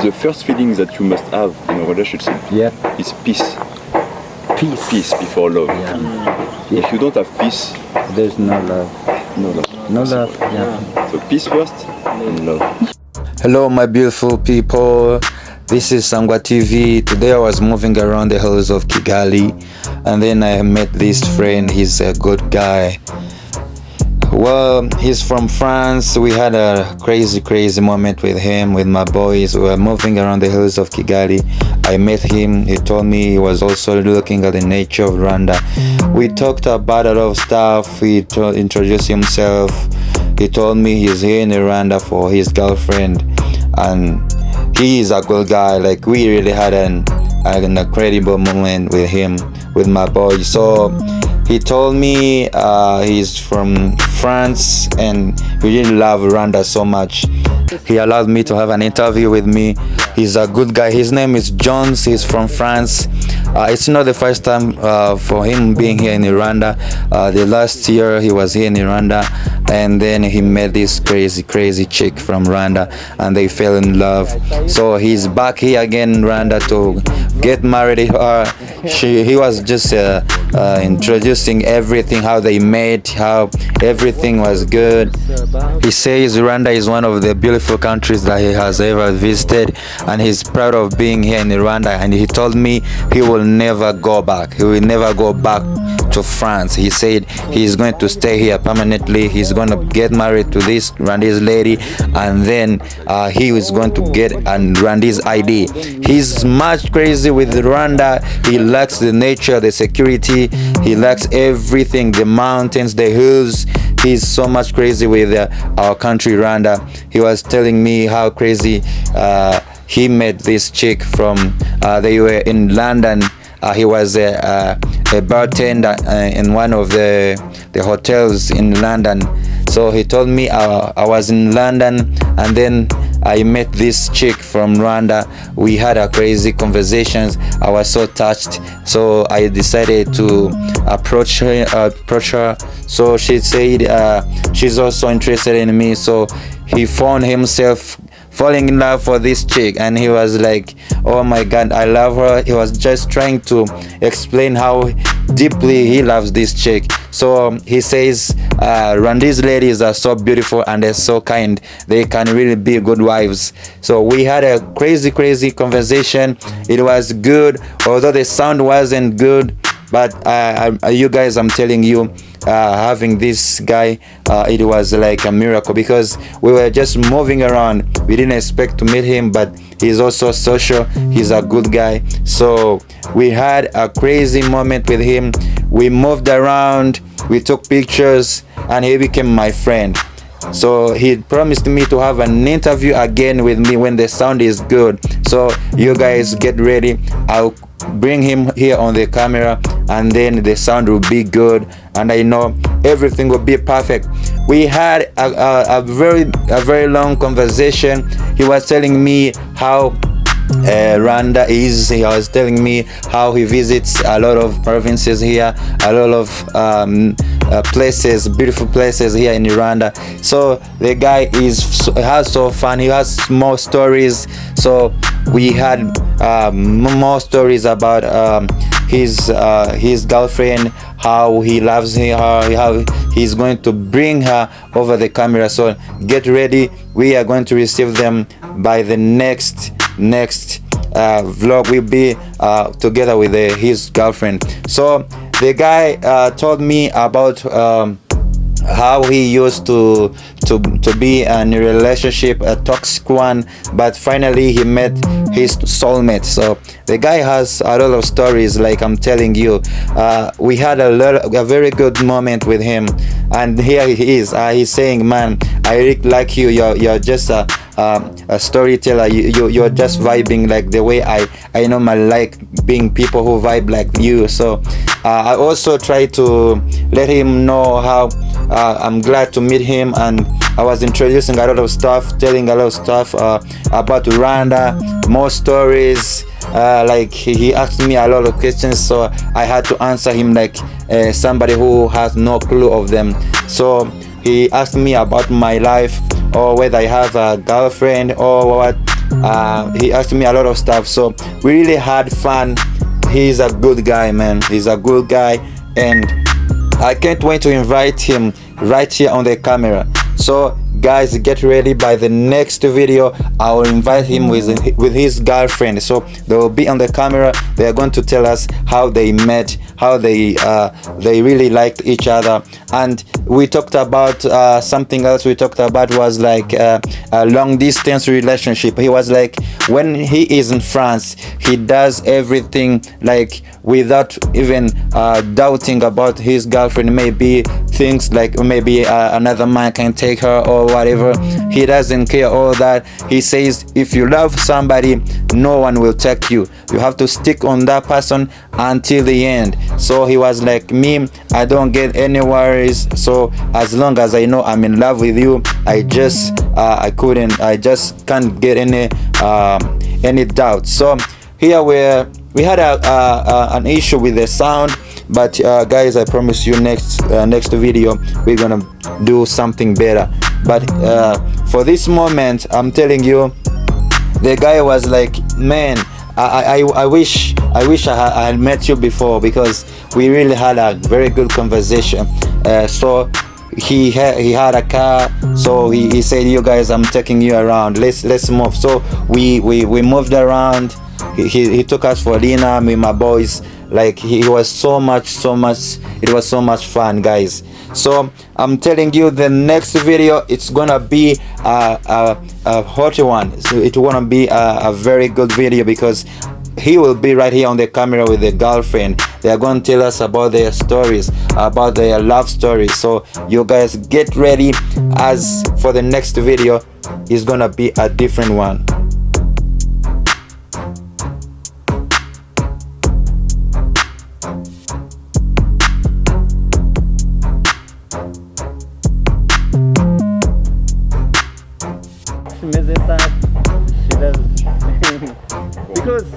the first feeling that you must have in a relationship is peace. Peace before love. If you don't have peace, there's no love. No love. So peace first and love. Hello my beautiful people, this is Sangwa TV. Today I was moving around the hills of Kigali and then I met this friend. He's a good guy. Well, he's from France. We had a crazy moment with him, with my boys. We were moving around the hills of Kigali. I met him. He told me he was also looking at the nature of Rwanda. We talked about a lot of stuff. He introduced himself. He told me he's here in Rwanda for his girlfriend, and he is a good guy. Like, we really had an incredible moment with him, with my boy. So he told me he's from France and he really love Rwanda so much. He allowed me to have an interview with me. He's a good guy. His name is Jones. He's from France. It's not the first time for him being here in Rwanda. The last year he was here in Rwanda, and then he met this crazy chick from Rwanda and they fell in love. So he's back here again in Rwanda to get married. He was just introducing everything, how they met, how everything was good. He says Rwanda is one of the beautiful countries that he has ever visited, and he's proud of being here in Rwanda. And he told me he will never go back. He will never go back to France. He said he's going to stay here permanently. He's going to get married to this Rwandese lady, and then he is going to get a Rwandese ID. He's much crazy with Rwanda. He likes the nature, the security. He likes everything, the mountains, the hills. He's so much crazy with our country, Rwanda. He was telling me how crazy he met this chick from, they were in London. He was a bartender in one of the hotels in London. So he told me I was in London and then I met this chick from Rwanda. We had a crazy conversations. I was so touched. So I decided to approach her. So she said she's also interested in me. So he found himself falling in love for this chick, and he was like, oh my god, I love her. He was just trying to explain how deeply he loves this chick. So he says Rwandese ladies are so beautiful and they're so kind. They can really be good wives. So we had a crazy conversation. It was good, although the sound wasn't good. But you guys, I'm telling you, having this guy, it was like a miracle, because we were just moving around. We didn't expect to meet him, but he's also social. He's a good guy. So we had a crazy moment with him. We moved around, we took pictures, and he became my friend. So he promised me to have an interview again with me when the sound is good. So you guys get ready. I'll bring him here on the camera, and then the sound will be good, and I know everything will be perfect. We had a very long conversation. He was telling me how Rwanda is. He was telling me how he visits a lot of provinces here, a lot of places, beautiful places here in Rwanda. So the guy has so fun. He has more stories. So we had more stories about his girlfriend, how he loves her, how he's going to bring her over the camera. So get ready. We are going to receive them by the next vlog. We'll be together with his girlfriend. So the guy told me about how he used to be in a relationship, a toxic one, but finally he met his soulmate. So the guy has a lot of stories, like I'm telling you. We had a very good moment with him, and here he is. He's saying, man, I really like you. You're just a storyteller. You're just vibing like the way I normally like being people who vibe like you. So I also try to let him know how I'm glad to meet him, and I was introducing a lot of stuff, telling a lot of stuff about Rwanda, more stories. Like he asked me a lot of questions, so I had to answer him like somebody who has no clue of them. So he asked me about my life, or whether I have a girlfriend, or He asked me a lot of stuff, so we really had fun. He's a good guy, man. He's a good guy, and I can't wait to invite him right here on the camera. So guys, get ready. By the next video, I will invite him with his girlfriend, so they will be on the camera. They are going to tell us how they met, how they really liked each other. And we talked about something else. We talked about was like a long distance relationship. He was like, when he is in France, he does everything like without even doubting about his girlfriend. Maybe things like maybe another man can take her or whatever. He doesn't care all that. He says if you love somebody, no one will take you. You have to stick on that person until the end. So he was like, me, I don't get any worries. So as long as I know I'm in love with you, I just can't get any doubt. So here we had an issue with the sound, but guys, I promise you next video we're gonna do something better. But for this moment, I'm telling you, the guy was like, man, I wish I had met you before, because we really had a very good conversation. So he had a car, so he said, you guys, I'm taking you around, let's move. So we moved around. He took us for dinner, me and my boys. Like, it was so much fun, guys. So I'm telling you, the next video, it's gonna be a hot one. So it's gonna be a very good video, because he will be right here on the camera with the girlfriend. They are going to tell us about their stories, about their love stories. So you guys get ready, as for the next video is gonna be a different one. Because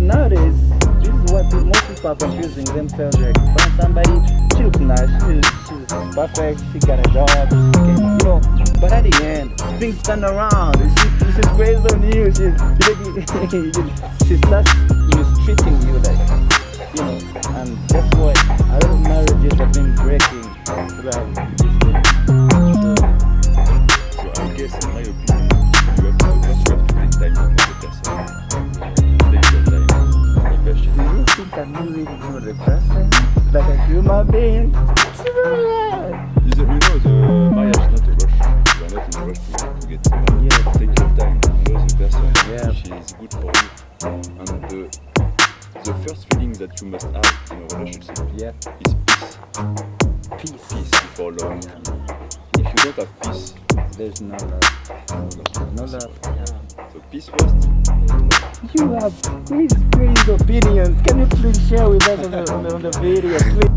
nowadays, this is what most people are confusing themselves. Like, find somebody, she looks nice, she's perfect, she got a job, but at the end, things turn around. She's crazy on you. She starts mistreating you, like, and that's why a lot of marriages have been breaking throughout this thing. So I guess, in my opinion, you have to take time to know the person. Take your time. Do you think I really know the person? Like a human being? The marriage is not a rush. You are not in a rush to get married. Yeah. Take your time, know the person. Yeah. She is good for you. And the first feeling that you must have in a relationship is peace. Peace before love. If you don't have peace, There's no love. No love. so peace first. You have crazy opinions. Can you please share with us on the video, please?